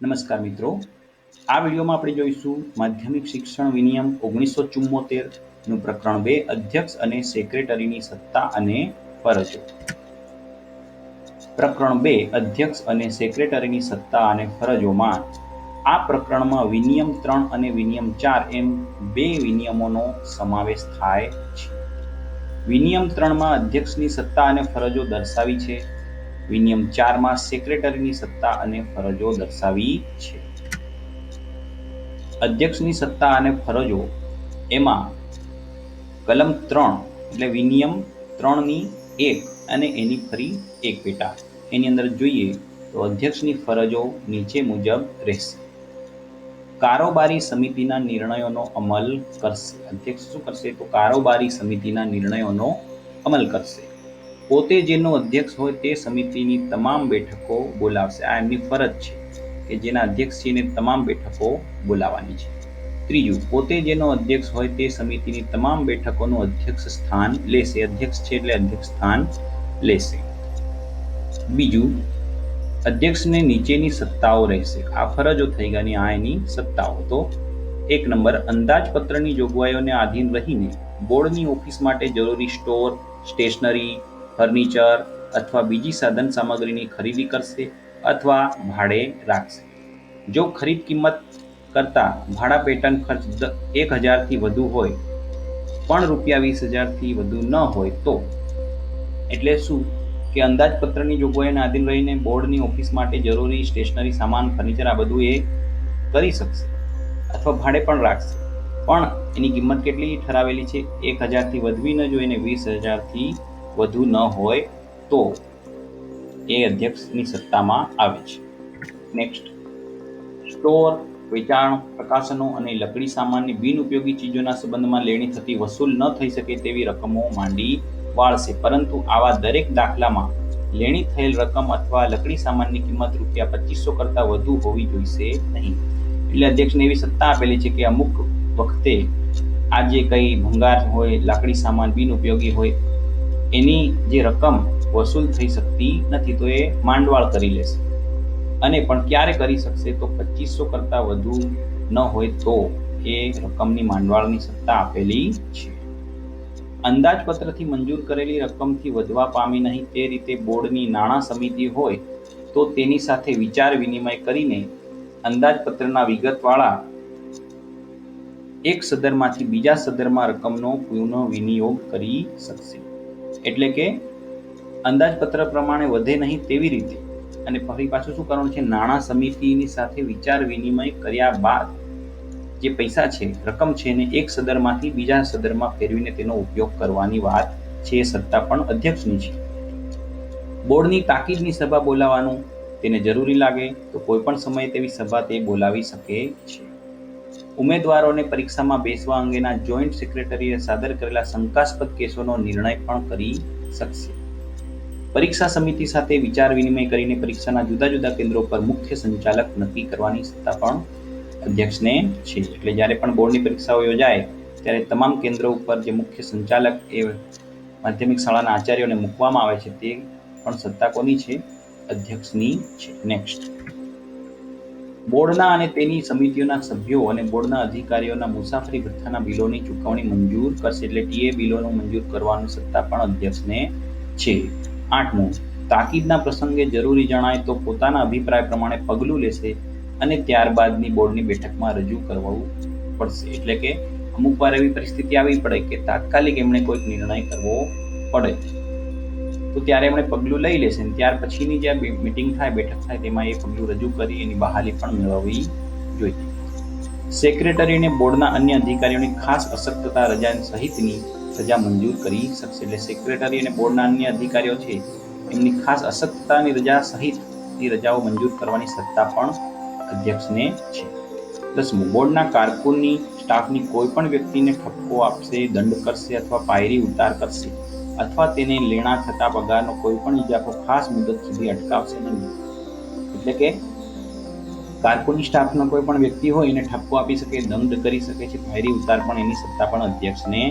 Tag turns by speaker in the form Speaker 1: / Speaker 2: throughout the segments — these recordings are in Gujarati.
Speaker 1: નમસ્કાર મિત્રો, આ વિડીયોમાં આપણે જોઈશું માધ્યમિક શિક્ષણ વિનિયમ 1974નું પ્રકરણ 2 અધ્યક્ષ અને સેક્રેટરીની સત્તા અને ફરજો. પ્રકરણ 2 અધ્યક્ષ અને સેક્રેટરીની સત્તા અને ફરજોમાં આ પ્રકરણમાં વિનિયમ 3 અને વિનિયમ 4 એમ બે વિનિયમોનો સમાવેશ થાય છે. વિનિયમ 3માં અધ્યક્ષની સત્તા અને ફરજો દર્શાવી છે. વિનિયમ 4માં સેક્રેટરીની સત્તા અને ફરજો દર્શાવી છે. અધ્યક્ષની સત્તા અને ફરજો એમાં કલમ 3 એટલે વિનિયમ 3ની 1 અને એની ફરી એક પેટા એની અંદર જોઈએ તો અધ્યક્ષની ફરજો નીચે મુજબ રહેશે. કારોબારી સમિતિના નિર્ણયોનો અમલ કરશે. અધ્યક્ષ શું કરશે તો કારોબારી સમિતિના નિર્ણયોનો અમલ કરશે. પોતે જેનો અધ્યક્ષ હોય તે સમિતિની તમામ બેઠકો બોલાવશે. આ એમની ફરજ છે કે જેના અધ્યક્ષ છે એને તમામ બેઠકો બોલાવવાની છે. ત્રીજું, પોતે જેનો અધ્યક્ષ હોય તે સમિતિની તમામ બેઠકોનું અધ્યક્ષ સ્થાન લેશે. અધ્યક્ષ છે એટલે અધ્યક્ષ સ્થાન લેશે. બીજું, અધ્યક્ષને નીચેની સત્તાઓ રહેશે. આ ફરજો થઈ ગઈ, આ એની સત્તાઓ. તો 1 નંબર, અંદાજપત્રની જોગવાઈઓને આધીન રહીને બોર્ડની ઓફિસ માટે જરૂરી સ્ટોર, સ્ટેશનરી, ફર્નિચર અથવા બીજી સાધન સામગ્રીની ખરીદી કરશે અથવા ભાડે રાખશે. જો ખરીદ કિંમત કરતાં ભાડા પેટર્ન ખર્ચ 1000થી વધુ હોય પણ ₹20,000થી વધુ ન હોય તો, એટલે શું કે અંદાજપત્રની જોગવાઈઓને આધીન રહીને બોર્ડની ઓફિસ માટે જરૂરી સ્ટેશનરી સામાન, ફર્નિચર આ બધું એ કરી શકશે અથવા ભાડે પણ રાખશે, પણ એની કિંમત કેટલી ઠરાવેલી છે? 1000થી વધવી ન જોઈએ ને 20,000થી વધુ ન હોય તો એ અધ્યક્ષની સત્તામાં આવે છે. નેક્સ્ટ, સ્ટોર, વેચાણ, પ્રકાશનો અને લકડી સામાનની બિનઉપયોગી ચીજોના સંબંધમાં લેણી થતી વસૂલ ન થઈ શકે તેવી રકમો માંડી વાળશે, પરંતુ આવા દરેક દાખલામાં લેણી થયેલ રકમ અથવા લકડી સામાનની કિંમત ₹2500 કરતાં વધુ હોવી જોઈશે નહીં. એટલે અધ્યક્ષને એવી સત્તા આપેલી છે કે અમુક વખતે આ જે કંઈ ભંગાર હોય, લાકડી સામાન બિનઉપયોગી હોય, એની જે રકમ વસૂલ થઈ શકતી નથી તો એ માંડવાળ કરી લેશે. અને પણ ક્યારે કરી શકશે તો 2500 કરતાં વધુ ન હોય તો એ રકમની માંડવાળની સત્તા આપેલી છે. અંદાજપત્રથી મંજૂર કરેલી રકમથી વધવા પામી નહીં તે રીતે બોર્ડની નાણાં સમિતિ હોય તો તેની સાથે વિચાર વિનિમય કરીને અંદાજપત્રના વિગતવાળા એક સદરમાંથી બીજા સદરમાં રકમનો પુનઃ વિનિયોગ કરી શકશે. એટલે કે અંદાજપત્ર પ્રમાણે વધે નહીં તેવી રીતે. અને ફરી પાછું શું કરવાનું છે? નાણાં સમિતિની સાથે વિચાર વિનિમય કર્યા બાદ જે પૈસા છે, રકમ છે, એને એક સદરમાંથી બીજા સદરમાં ફેરવીને તેનો ઉપયોગ કરવાની વાત છે. એ સત્તા પણ અધ્યક્ષની છે. બોર્ડની તાકીદની સભા બોલાવવાનું તેને જરૂરી લાગે તો કોઈ પણ સમયે તેવી સભા તે બોલાવી શકે છે. ઉમેદવારોને પરીક્ષામાં બેસવા અંગેના જોઈન્ટ સેક્રેટરીએ સાદર કરેલા શંકાસ્પદ કેસોનો નિર્ણય પણ કરી શકશે. પરીક્ષા સમિતિ સાથે વિચાર વિનિમય કરીને પરીક્ષાના જુદા જુદા કેન્દ્રો પર મુખ્ય સંચાલક નક્કી કરવાની સત્તા પણ અધ્યક્ષને છે. એટલે જ્યારે પણ બોર્ડની પરીક્ષાઓ યોજાય ત્યારે તમામ કેન્દ્રો ઉપર જે મુખ્ય સંચાલક એ માધ્યમિક શાળાના આચાર્યોને મૂકવામાં આવે છે તે પણ સત્તા કોની છે? અધ્યક્ષની છે. નેક્સ્ટ, બોર્ડના અને તેની સમિતિઓના સભ્યો અને બોર્ડના અધિકારીઓના મુસાફરી ભથ્થાના બિલોની ચૂકવણી મંજૂર કરશે. એટલે ટીએ બિલોનું મંજૂર કરવાની સત્તા પણ અધ્યક્ષને છે. 8મું, તાકીદના પ્રસંગે જરૂરી જણાય તો પોતાના અભિપ્રાય પ્રમાણે પગલું લેશે અને ત્યારબાદની બોર્ડની બેઠકમાં રજૂ કરવું પડશે. એટલે કે અમુક વાર એવી પરિસ્થિતિ આવી પડે કે તાત્કાલિક એમણે કોઈક નિર્ણય કરવો પડે તો ત્યારે એમણે પગલું લઈ લેશે અને ત્યાર પછીની જે મિટિંગ થાય, બેઠક થાય, તેમાં એ પગલું રજૂ કરી એની બહાલી પણ મેળવવી જોઈએ. સેક્રેટરીને બોર્ડના અન્ય અધિકારીઓની ખાસ અશક્તતા રજા સહિતની રજા મંજૂર કરી શકશે. એટલે સેક્રેટરી અને બોર્ડના અન્ય અધિકારીઓ છે એમની ખાસ અશક્તતાની રજા સહિતની રજાઓ મંજૂર કરવાની સત્તા પણ અધ્યક્ષને છે. 10મું, બોર્ડના કારકુનની સ્ટાફની કોઈ પણ વ્યક્તિને ઠપકો આપશે, દંડ કરશે અથવા પાયરી ઉતાર કરશે અથવા તેને લેણા થતા પગારનો કોઈ પણ ઇજાફો ખાસ મુદત સુધી અટકાવશે નહીં. એટલે કે કારકુની સ્ટાફનો કોઈ પણ વ્યક્તિ હોય એને ઠપકો આપી શકે, દંડ કરી શકે છે, પાયરી ઉતાર પણ એની સત્તા પણ અધ્યક્ષને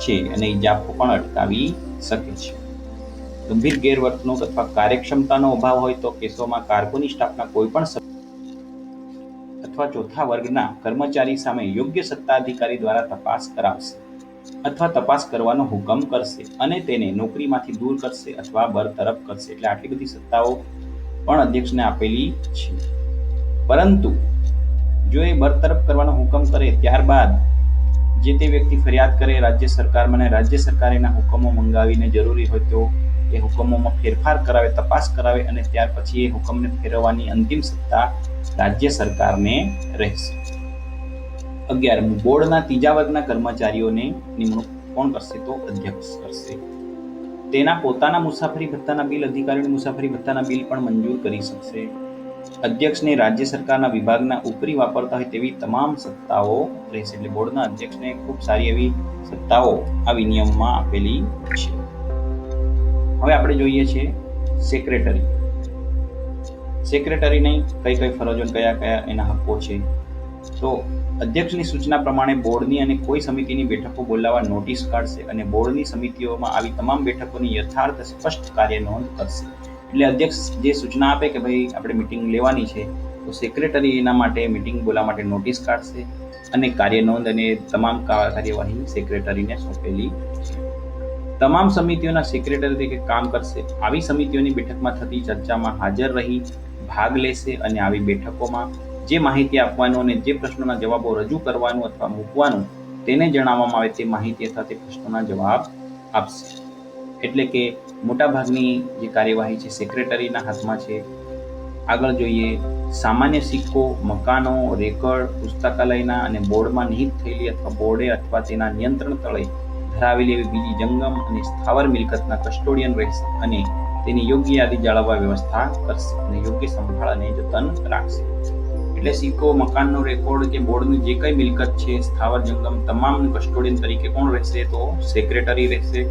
Speaker 1: છે અને ઇજાફો પણ અટકાવી શકે છે. ગંભીર ગેરવર્તણૂક અથવા કાર્યક્ષમતાનો અભાવ હોય તો કેસોમાં કારકુની સ્ટાફના કોઈ પણ અથવા ચોથા વર્ગના કર્મચારી સામે યોગ્ય સત્તાધિકારી દ્વારા તપાસ કરાવશે અથવા તપાસ કરવાનો હુકમ કરશે અને તેને નોકરીમાંથી દૂર કરશે અથવા બરતરફ કરશે. એટલે આટલી બધી સત્તાઓ પણ અધ્યક્ષને આપેલી છે. પરંતુ જો એ બરતરફ કરવાનો હુકમ કરે ત્યારબાદ જે તે વ્યક્તિ ફરિયાદ કરે રાજ્ય સરકારમાં અને રાજ્ય સરકાર એના હુકમો મંગાવીને જરૂરી હોય તો એ હુકમોમાં ફેરફાર કરાવે, તપાસ કરાવે અને ત્યાર પછી એ હુકમને ફેરવવાની અંતિમ સત્તા રાજ્ય સરકારને રહેશે. 11. બોર્ડના ત્રીજા વર્ગના કર્મચારીઓને નિમણૂક કોણ કરશે? તો અધ્યક્ષ કરશે. તેના પોતાના મુસાફરી ભથ્થાના બિલ, અધિકારીઓની મુસાફરી ભથ્થાના બિલ પણ મંજૂર કરી શકશે. અધ્યક્ષને રાજ્ય સરકારના વિભાગના ઉપરી વાપરતા હોય તેવી તમામ સત્તાઓ રહેશે. એટલે બોર્ડના અધ્યક્ષને ખૂબ સારી એવી સત્તાઓ આ વિનિયમમાં આપેલી છે. હવે આપણે જોઈએ છે સેક્રેટરી. સેક્રેટરીની કઈ કઈ ફરજો, કયા કયા એના હક્કો છે. તો અધ્યક્ષની સૂચના પ્રમાણે બોર્ડની અને કોઈ સમિતિની બેઠકો બોલાવવા નોટિસ કાઢશે અને બોર્ડની સમિતિઓમાં આવી તમામ બેઠકોની યથાર્થ સ્પષ્ટ કાર્ય નોંધ કરશે. એટલે અધ્યક્ષ જે સૂચના આપે કે ભાઈ આપણે મિટિંગ લેવાની છે તો સેક્રેટરી એના માટે મિટિંગ બોલાવવા માટે નોટિસ કાઢશે અને કાર્ય નોંધ અને તમામ કાર્યવાહી સેક્રેટરીને સોંપેલી છે. તમામ સમિતિઓના સેક્રેટરી તરીકે કામ કરશે. આવી સમિતિઓની બેઠકમાં થતી ચર્ચામાં હાજર રહી ભાગ લેશે અને આવી બેઠકોમાં જે માહિતી આપવાનું અને જે પ્રશ્નોના જવાબો રજૂ કરવાનું અથવા મૂકવાનું તેને જણાવવામાં આવે તે માહિતી અથવા તે પ્રશ્નોના જવાબ આપશે. એટલે કે મોટાભાગની જે કાર્યવાહી છે સેક્રેટરીના હાથમાં છે. આગળ જોઈએ સામાન્ય સિક્કો, મકાનો, રેકર્ડ, પુસ્તકાલયના અને બોર્ડમાં નિહિત થયેલી અથવા બોર્ડે અથવા તેના નિયંત્રણ તળે ધરાવેલી એવી બીજી જંગમ અને સ્થાવર મિલકતના કસ્ટોડિયન રહેશે અને તેની યોગ્ય યાદી જાળવવા વ્યવસ્થા કરશે અને યોગ્ય સંભાળ અને જતન રાખશે. એટલે સિક્કો, મકાનનો રેકોર્ડ કે બોર્ડની જે કઈ મિલકત છે, સ્થાવર જંગમ તમામનું કસ્ટોડિયન તરીકે કોણ રહેશે? તો સેક્રેટરી રહેશે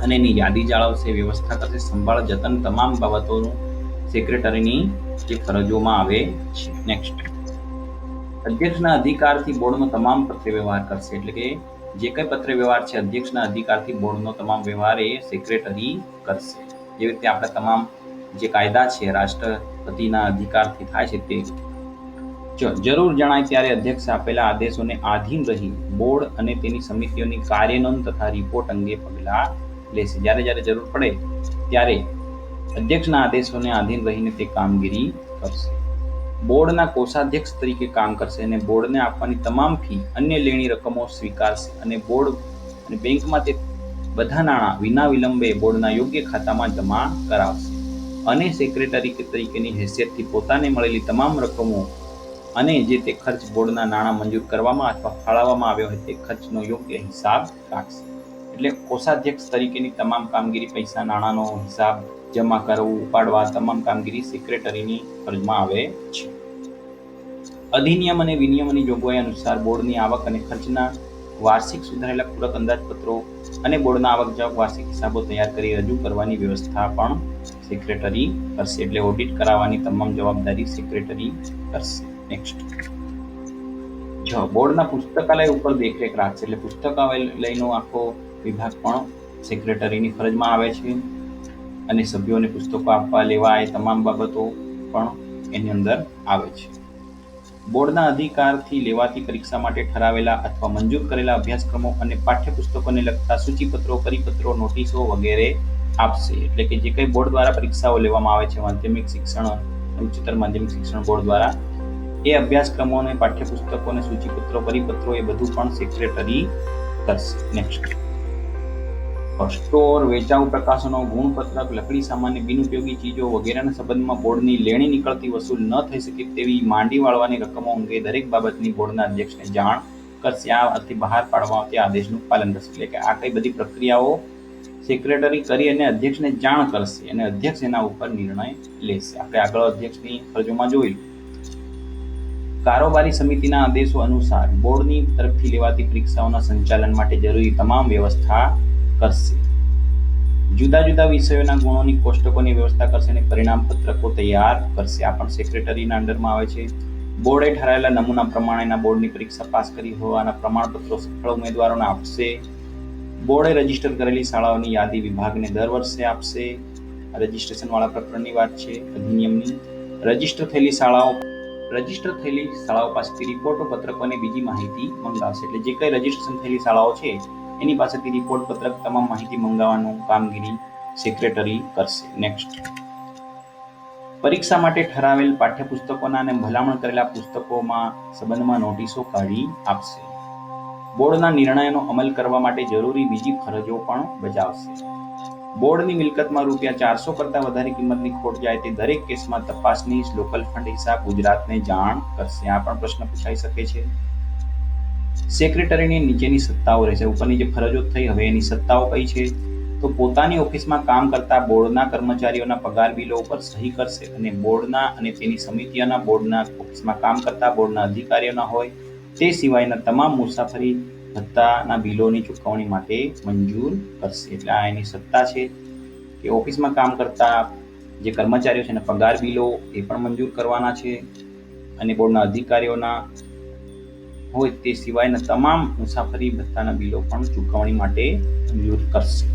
Speaker 1: અને એની યાદી જાળવશે, વ્યવસ્થા કરશે, સંભાળ જતન તમામ બાબતોનું સેક્રેટરીની જે ફરજોમાં આવે છે. નેક્સ્ટ, અધ્યક્ષના અધિકારથી બોર્ડનો તમામ પત્ર વ્યવહાર કરશે. એટલે કે જે કંઈ પત્ર વ્યવહાર છે અધ્યક્ષના અધિકારથી બોર્ડનો તમામ વ્યવહાર એ સેક્રેટરી કરશે. જેવી રીતે આપણા તમામ જે કાયદા છે રાષ્ટ્રપતિના અધિકારથી થાય છે તે જરૂર જણાય ત્યારે અધ્યક્ષ આપેલા આદેશોને આધીન રહી બોર્ડ અને તેની સમિતિઓની કાર્યનોંધ તથા રિપોર્ટ અંગે પગલાં લેશે. જ્યારે જ્યારે જરૂર પડે ત્યારે અધ્યક્ષના આદેશોને આધીન રહીને તે કામગીરી કરશે. બોર્ડના કોષાધ્યક્ષ તરીકે કામ કરશે અને બોર્ડને આપવાની તમામ ફી, અન્ય લેણી રકમો સ્વીકારશે અને બોર્ડ અને બેંકમાં તે બધા નાણાં વિના વિલંબે બોર્ડના યોગ્ય ખાતામાં જમા કરાવશે અને સેક્રેટરી તરીકેની હેસિયતથી પોતાને મળેલી તમામ રકમો અને જે તે ખર્ચ બોર્ડના નાણાં મંજૂર કરવામાં અથવા ફાળવવામાં આવ્યો હોય તે ખર્ચનો યોગ્ય હિસાબ રાખશે. એટલે કોષાધ્યક્ષ તરીકેની તમામ કામગીરી, પૈસા નાણાંનો હિસાબ જમા કરવું, ઉપાડવા તમામ કામગીરી સેક્રેટરીની ફરજમાં આવે છે. અધિનિયમ અને વિનિયમોની જોગવાઈ અનુસાર બોર્ડની આવક અને ખર્ચના વાર્ષિક સુધારેલા પૂરક અંદાજપત્રો અને બોર્ડના આવક જાવક વાર્ષિક હિસાબો તૈયાર કરી રજૂ કરવાની વ્યવસ્થા પણ સેક્રેટરી કરશે. એટલે ઓડિટ કરાવવાની તમામ જવાબદારી સેક્રેટરી કરશે. નેક્સ્ટ, બોર્ડના પુસ્તકાલય ઉપર દેખરેખ રાખશે. એટલે પુસ્તકાલયનો આખો વિભાગ પણ સેક્રેટરીની ફરજમાં આવે છે અને સભ્યોને પુસ્તકો આપવા લેવા એ તમામ બાબતો પણ એની અંદર આવે છે. બોર્ડના અધિકારથી લેવાતી પરીક્ષા માટે ઠરાવેલા અથવા મંજૂર કરેલા અભ્યાસક્રમો અને પાઠ્યપુસ્તકોને લગતા સૂચિપત્રો, પરિપત્રો, નોટિસો વગેરે આપશે. એટલે કે જે કંઈ બોર્ડ દ્વારા પરીક્ષાઓ લેવામાં આવે છે માધ્યમિક શિક્ષણ, ઉચ્ચતર માધ્યમિક શિક્ષણ બોર્ડ દ્વારા, એ અભ્યાસક્રમોને, પાઠ્યપુસ્તકોને, સૂચિપત્રો, પરિપત્રો એ બધું પણ સેક્રેટરી કરશે. નેક્સ્ટ, સ્ટોર, વેચાઉ પ્રકાશનો, ગુણપત્રક, લકડી સામાન્ય, બિનઉપયોગી ચીજો વગેરેના સંબંધમાં બોર્ડની લેણી નીકળતી વસૂલ ન થઈ શકે તેવી માંડી વાળવાની રકમો અંગે દરેક બાબતની બોર્ડના અધ્યક્ષને જાણ કરશે. આ અર્થે બહાર પાડવામાં આવતી આદેશનું પાલન કરશે. એટલે કે આ કઈ બધી પ્રક્રિયાઓ સેક્રેટરી કરી અને અધ્યક્ષને જાણ કરશે અને અધ્યક્ષ એના ઉપર નિર્ણય લેશે. આપણે આગળ અધ્યક્ષની ફરજોમાં જોયું. કારોબારી સમિતિના આદેશો અનુસાર બોર્ડની તરફથી લેવાતી પરીક્ષાઓના સંચાલન માટે જરૂરી તમામ વ્યવસ્થા કરશે. જુદા જુદા વિષયોના ગુણોની કોષ્ટકોની વ્યવસ્થા કરશે અને પરિણામ પત્રકો તૈયાર કરશે. આ પણ સેક્રેટરીના અંડરમાં આવે છે. બોર્ડે ઠરાવેલા નમૂના પ્રમાણેના બોર્ડની પરીક્ષા પાસ કરી હોવાના પ્રમાણપત્રો સફળ ઉમેદવારોને આપશે. બોર્ડે રજીસ્ટર કરેલી શાળાઓની યાદી વિભાગને દર વર્ષે આપશે. રજીસ્ટ્રેશન વાળા પ્રકરણની વાત છે અધિનિયમની. રજીસ્ટર થયેલી શાળાઓ રજીસ્ટર થયેલી શાળાઓ પાસેથી રિપોર્ટો, પત્રકો અને બીજી માહિતી મંગાવશે. એટલે જે કંઈ રજીસ્ટ્રેશન થયેલી શાળાઓ છે એની પાસેથી રિપોર્ટ, પત્રક, તમામ માહિતી મંગાવવાનું કામગીરી સેક્રેટરી કરશે. નેક્સ્ટ, પરીક્ષા માટે ઠરાવેલ પાઠ્યપુસ્તકોના અને ભલામણ કરેલા પુસ્તકોમાં સંબંધમાં નોટિસો કાઢી આપશે. બોર્ડના નિર્ણયનો અમલ કરવા માટે જરૂરી બીજી ફરજો પણ બજાવશે. બોર્ડની મિલકતમાં ₹400 કરતાં વધારે કિંમતની ખોટ જાય તે દરેક કેસમાં તપાસની લોકલ ફંડ હિસાબ ગુજરાતને જાણ કરશે. આ પણ પ્રશ્ન પૂછાઈ શકે છે. સેક્રેટરીની નીચેની સત્તાઓ રહેશે. ઉપરની જે ફરજો થઈ, હવે એની સત્તાઓ કઈ છે? તો પોતાની ઓફિસમાં કામ કરતા બોર્ડના કર્મચારીઓના પગાર બિલો ઉપર સહી કરશે અને બોર્ડના અને તેની સમિતિઓના બોર્ડના ઓફિસમાં કામ કરતા બોર્ડના અધિકારીઓના હોય તે સિવાયના તમામ મુસાફરી ભત્તાના બિલોની ચૂકવણી માટે મંજૂર કરશે. એટલે આ એની સત્તા છે કે ઓફિસમાં કામ કરતા જે કર્મચારીઓ છે એના પગાર બિલો એ પણ મંજૂર કરવાના છે અને બોર્ડના અધિકારીઓના હોય તે સિવાયના તમામ મુસાફરી ભત્તાના બિલો પણ ચૂકવણી માટે મંજૂર કરશે.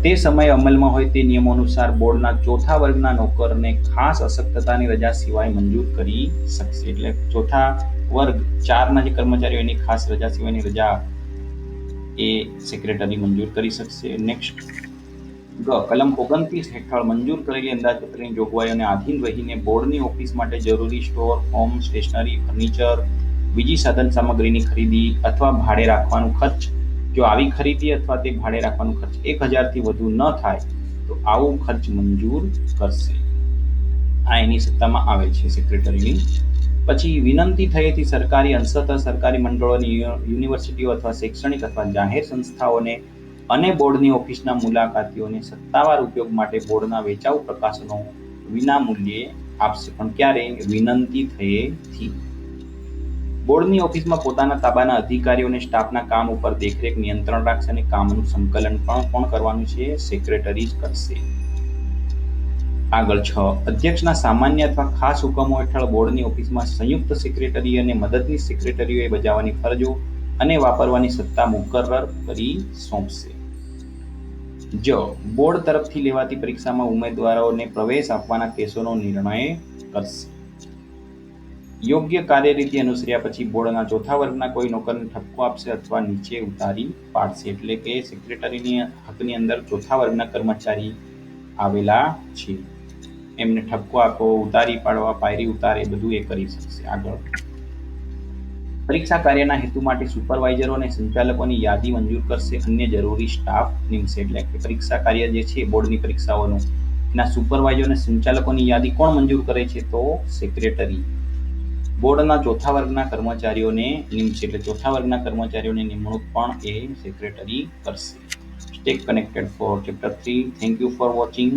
Speaker 1: તે સમયે અમલમાં હોય તે નિયમો અનુસાર બોર્ડના ચોથા વર્ગના નોકરને ખાસ અશક્તતાની રજા સિવાય મંજૂર કરી શકશે. એટલે ચોથા વર્ગ 4ના જે કર્મચારીઓ એની ખાસ રજા સિવાયની રજા એ સેક્રેટરી મંજૂર કરી શકશે. નેક્સ્ટ, કલમ 29 હેઠળ મંજૂર કરેલી અંદાજપત્રની જોગવાઈઓને આધીન રહીને બોર્ડની ઓફિસ માટે જરૂરી સ્ટોર, હોમ, સ્ટેશનરી, ફર્નિચર, બીજી સાધન સામગ્રીની ખરીદી અથવા ભાડે રાખવાનું ખર્ચ, જો આવી ખરીદી અથવા તે ભાડે રાખવાનો ખર્ચ 1000થી વધુ ન થાય તો આવો ખર્ચ મંજૂર કરશે. આ એની સત્તામાં આવે છે સેક્રેટરીની. પછી વિનંતી થયેથી સરકારી, અંશતઃ સરકારી મંડળોની, યુનિવર્સિટીઓ અથવા શૈક્ષણિક અથવા જાહેર સંસ્થાઓને અને બોર્ડની ઓફિસના મુલાકાતીઓને સત્તાવાર ઉપયોગ માટે બોર્ડના વેચાઉ પ્રકાશનો વિના મૂલ્યે આપશે. પણ ક્યારે? વિનંતી થયેથી. બોર્ડની ઓફિસમાં પોતાના તાબાના અધિકારીઓ અને સ્ટાફના કામ ઉપર દેખરેખ, નિયંત્રણ રાખશે અને કામનું સંકલન પણ કોણ કરવાનું છે? સેક્રેટરી જ કરશે. આગળ 6, અધ્યક્ષના સામાન્ય અથવા ખાસ હુકમો હેઠળ બોર્ડની ઓફિસમાં સંયુક્ત સેક્રેટરી અને મદદનીશ સેક્રેટરીઓએ બજાવવાની ફરજો અને વાપરવાની સત્તા મુકર્રર કરી સોંપશે. બોર્ડ તરફથી લેવાતી પરીક્ષામાં ઉમેદવારોને પ્રવેશ આપવાના કેસોનો નિર્ણય કરશે. યોગ્ય કાર્યરીતિ અનુસર્યા પછી બોર્ડના ચોથા વર્ગના કોઈ નોકરને ઠપકો આપશે અથવા નીચે ઉતારી પાડશે. એટલે કે સેક્રેટરીની હકની અંદર ચોથા વર્ગના કર્મચારી આવેલા છે, એમને ઠપકો આપવો, ઉતારી પાડવા, પાયરી ઉતારે, બધું એ કરી શકશે. આગળ, પરીક્ષા કાર્યના હેતુ માટે સુપરવાઇઝરો અને સંચાલકોની યાદી મંજૂર કરશે. અન્ય જરૂરી સ્ટાફ નિમશે. એટલે કે પરીક્ષા કાર્ય જે છે બોર્ડની પરીક્ષાઓનું, એના સુપરવાઇઝર અને સંચાલકોની યાદી કોણ મંજૂર કરે છે? તો સેક્રેટરી. બોર્ડના ચોથા વર્ગના કર્મચારીઓને નિમશે. એટલે ચોથા વર્ગના કર્મચારીઓની નિમણૂક પણ એ સેક્રેટરી કરશે. Stay connected for chapter 3. Thank you for watching.